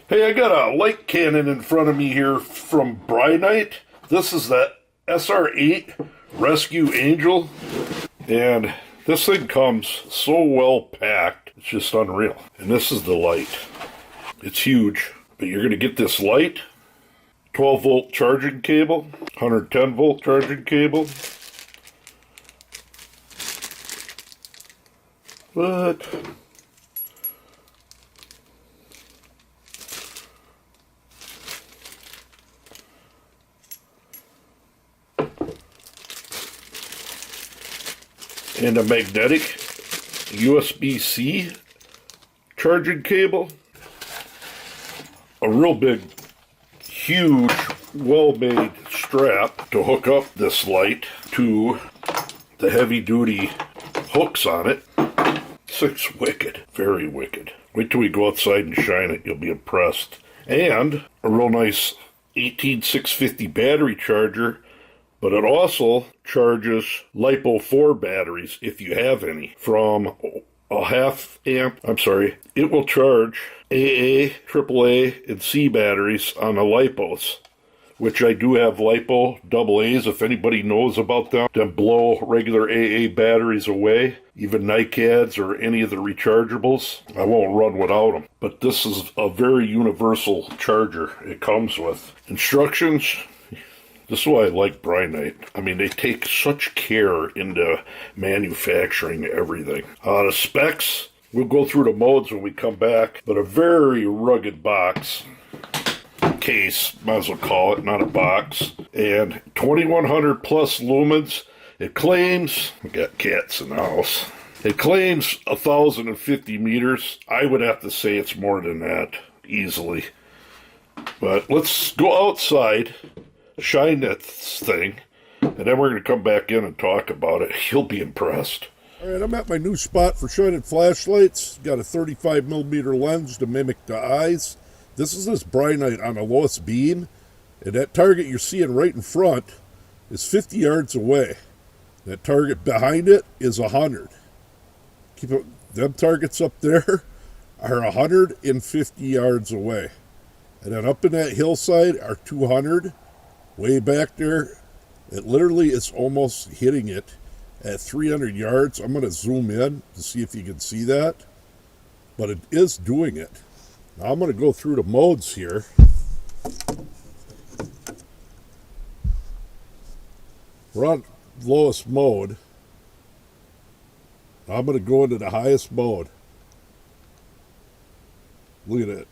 Hey, I got a light cannon in front of me here from Brinyte. This is the SR8 Rescue Angel, and this thing comes so well packed, it's just unreal. And this is the light. It's huge, but you're going to get this light, 12 volt charging cable, 110 volt charging cable. But and a magnetic USB-C charging cable. A real big, huge, well-made strap to hook up this light to the heavy-duty hooks on it. This thing's wicked, very wicked. Wait till we go outside and shine it, you'll be impressed. And a real nice 18650 battery charger, but it also charges LiPo 4 batteries, if you have any, from a half amp. It will charge AA, AAA, and C batteries on the LiPos, which I do have LiPo AA's, if anybody knows about them. Them blow regular AA batteries away, even NiCads or any of the rechargeables. I won't run without them. But this is a very universal charger it comes with. Instructions. This is why I like Brinyte. I mean, they take such care into manufacturing everything. The specs, we'll go through the modes when we come back, but a very rugged box. Case, might as well call it, not a box. And 2100 plus lumens. It claims, we got cats in the house. It claims 1050 meters. I would have to say it's more than that, easily. But let's go outside, shine that thing, and then we're going to come back in and talk about it. You'll be impressed. All right, I'm at my new spot for shining flashlights. Got a 35 millimeter lens to mimic the eyes. This is this Brinyte on the lowest beam, and that target you're seeing right in front is 50 yards away. That target behind it is 100. Keep it, them targets up there are 150 yards away. And then up in that hillside are 200. Way back there, it literally is almost hitting it at 300 yards. I'm going to zoom in to see if you can see that. But it is doing it. Now I'm going to go through the modes here. We're on lowest mode. Now I'm going to go into the highest mode. Look at it.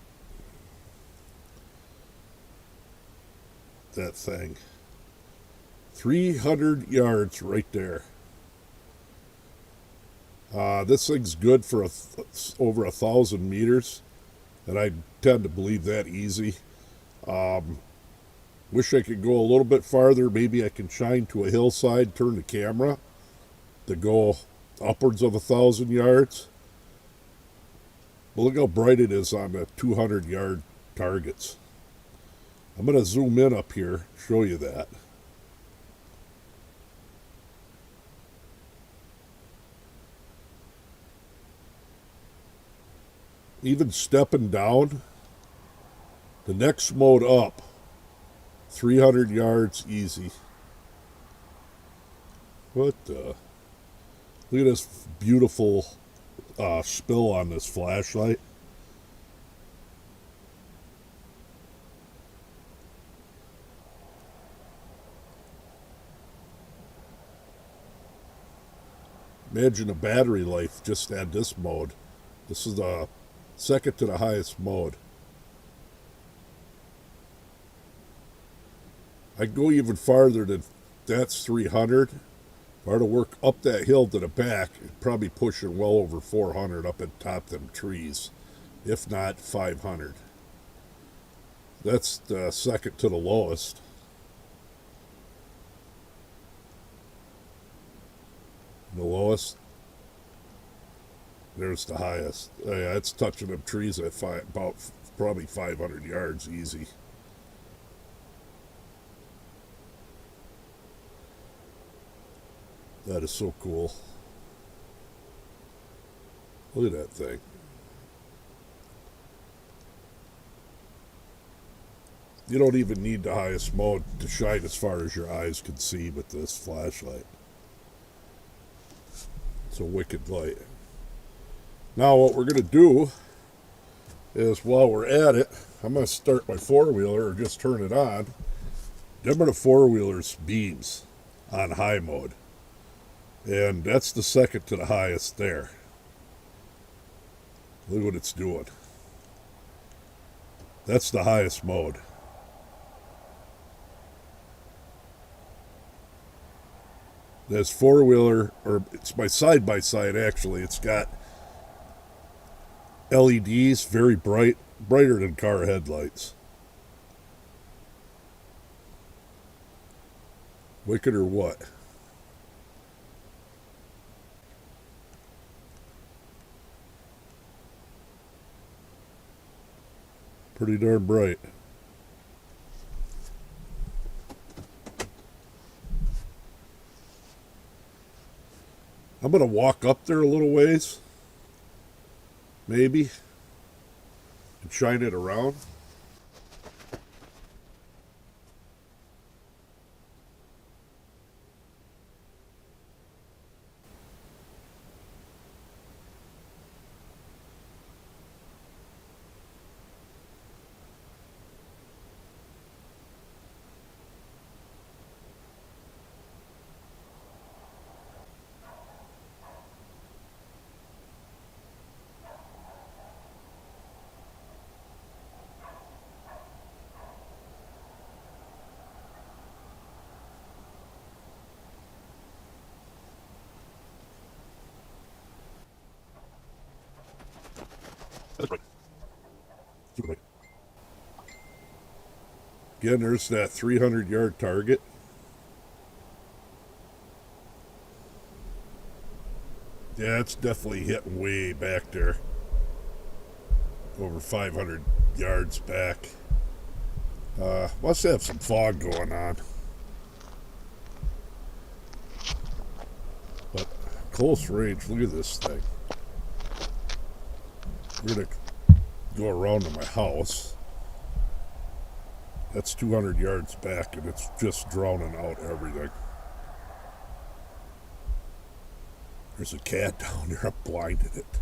That thing. 300 yards right there. This thing's good for over 1,000 meters. And I tend to believe that easy. Wish I could go a little bit farther. Maybe I can shine to a hillside, turn the camera to go upwards of 1,000 yards. But look how bright it is on the 200 yard targets. I'm going to zoom in up here, show you that. Even stepping down, the next mode up, 300 yards easy. What the? Look at this beautiful spill on this flashlight. Imagine a battery life just at this mode. This is the second to the highest mode. I go even farther than that's 300. If I were to work up that hill to the back, it'd probably pushing well over 400 up at top of them trees, if not 500. That's the second to the lowest. The lowest. There's the highest. Yeah, it's touching them trees at about probably 500 yards easy. That is so cool. Look at that thing. You don't even need the highest mode to shine as far as your eyes can see with this flashlight. It's a wicked light. Now what we're going to do is, while we're at it, I'm going to start my four-wheeler or just turn it on. Dimmer the four-wheeler's beams on high mode. And that's the second to the highest there. Look what it's doing. That's the highest mode. This four-wheeler, or it's my side-by-side actually, it's got LEDs, very bright, brighter than car headlights. Wicked or what? Pretty darn bright. I'm going to walk up there a little ways, maybe, and shine it around. That's right. Super bright. Again, there's that 300-yard target. Yeah, it's definitely hitting way back there. Over 500 yards back. Must have some fog going on. But close range, look at this thing. We're going to go around to my house. That's 200 yards back, and it's just drowning out everything. There's a cat down there. I blinded it.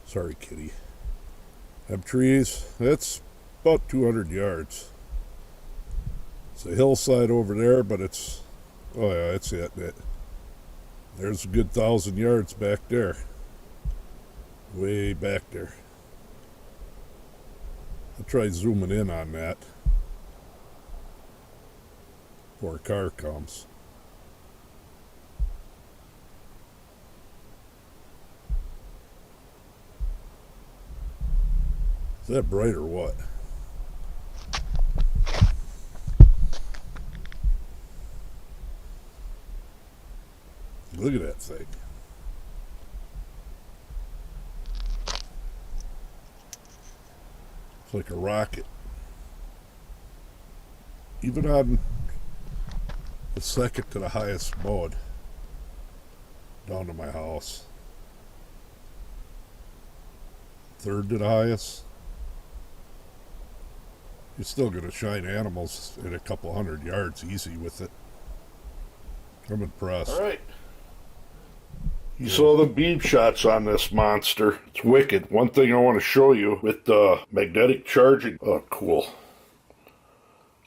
Sorry, kitty. Them trees, that's about 200 yards. It's a hillside over there, but it's, oh yeah, it's hitting it. There's a good 1,000 yards back there. Way back there. I'll try zooming in on that before a car comes. Is that bright or what? Look at that thing. It's like a rocket. Even on the second to the highest mode down to my house. Third to the highest. You're still going to shine animals at a couple 100 yards easy with it. I'm impressed. All right. You saw the beam shots on this monster. It's wicked. One thing I want to show you with the magnetic charging, cool,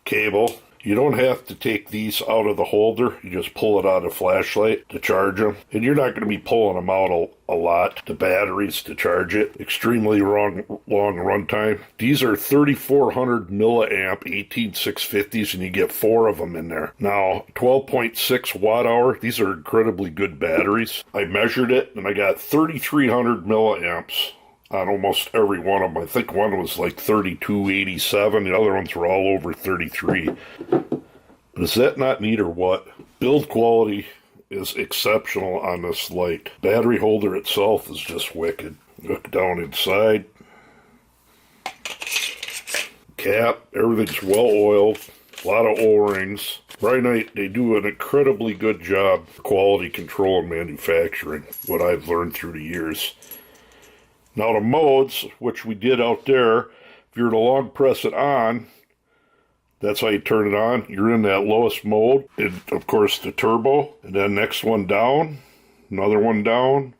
cable. You don't have to take these out of the holder. You just pull it out of the flashlight to charge them. And you're not going to be pulling them out a lot. The batteries to charge it. Extremely long runtime. These are 3,400 milliamp 18650s, and you get 4 of them in there. Now, 12.6 watt hour. These are incredibly good batteries. I measured it, and I got 3,300 milliamps on almost every one of them. I think one was like 3287. The other ones were all over 33. But is that not neat or what? Build quality is exceptional on this light. Battery holder itself is just wicked. Look down inside. Cap, everything's well oiled. A lot of O-rings. Brinyte, they do an incredibly good job quality control and manufacturing, what I've learned through the years. Now the modes, which we did out there, if you were to long press it on, That's how you turn it on. You're in that lowest mode. And, of course, the turbo. And then next one down. Another one down.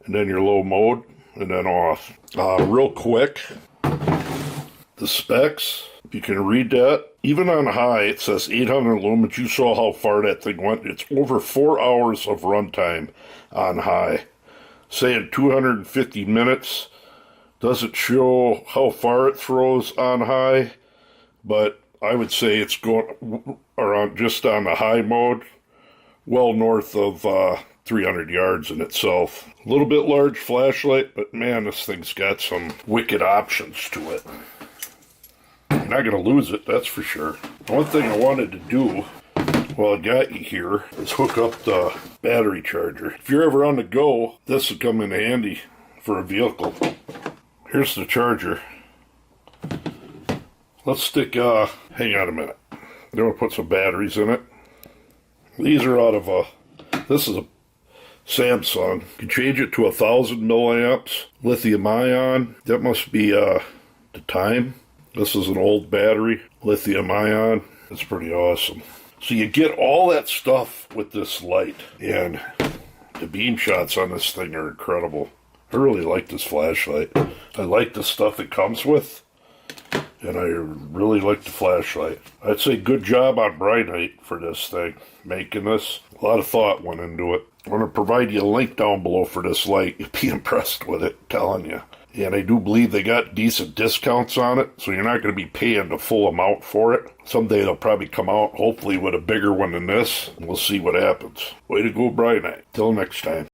And then your low mode. And then off. Real quick. The specs. You can read that. Even on high, it says 800 lumens. You saw how far that thing went. It's over 4 hours of runtime on high. Saying 250 minutes. Doesn't show how far it throws on high. But I would say it's going around just on the high mode. Well north of 300 yards in itself. A little bit large flashlight. But man, this thing's got some wicked options to it. Not going to lose it, that's for sure. One thing I wanted to do while I got you here is hook up the battery charger. If you're ever on the go, this would come in handy for a vehicle. Here's the charger. Let's stick, hang on a minute. I'm going to put some batteries in it. These are out of this is a Samsung. You can change it to 1,000 milliamps, lithium ion. That must be the time. This is an old battery, lithium ion. It's pretty awesome. So you get all that stuff with this light, and the beam shots on this thing are incredible. I really like this flashlight. I like the stuff it comes with, and I really like the flashlight. I'd say good job on Brinyte for this thing, making this. A lot of thought went into it. I'm going to provide you a link down below for this light. You'll be impressed with it, I'm telling you. And I do believe they got decent discounts on it, so you're not going to be paying the full amount for it. Someday they'll probably come out, hopefully with a bigger one than this. We'll see what happens. Way to go, Brinyte. Till next time.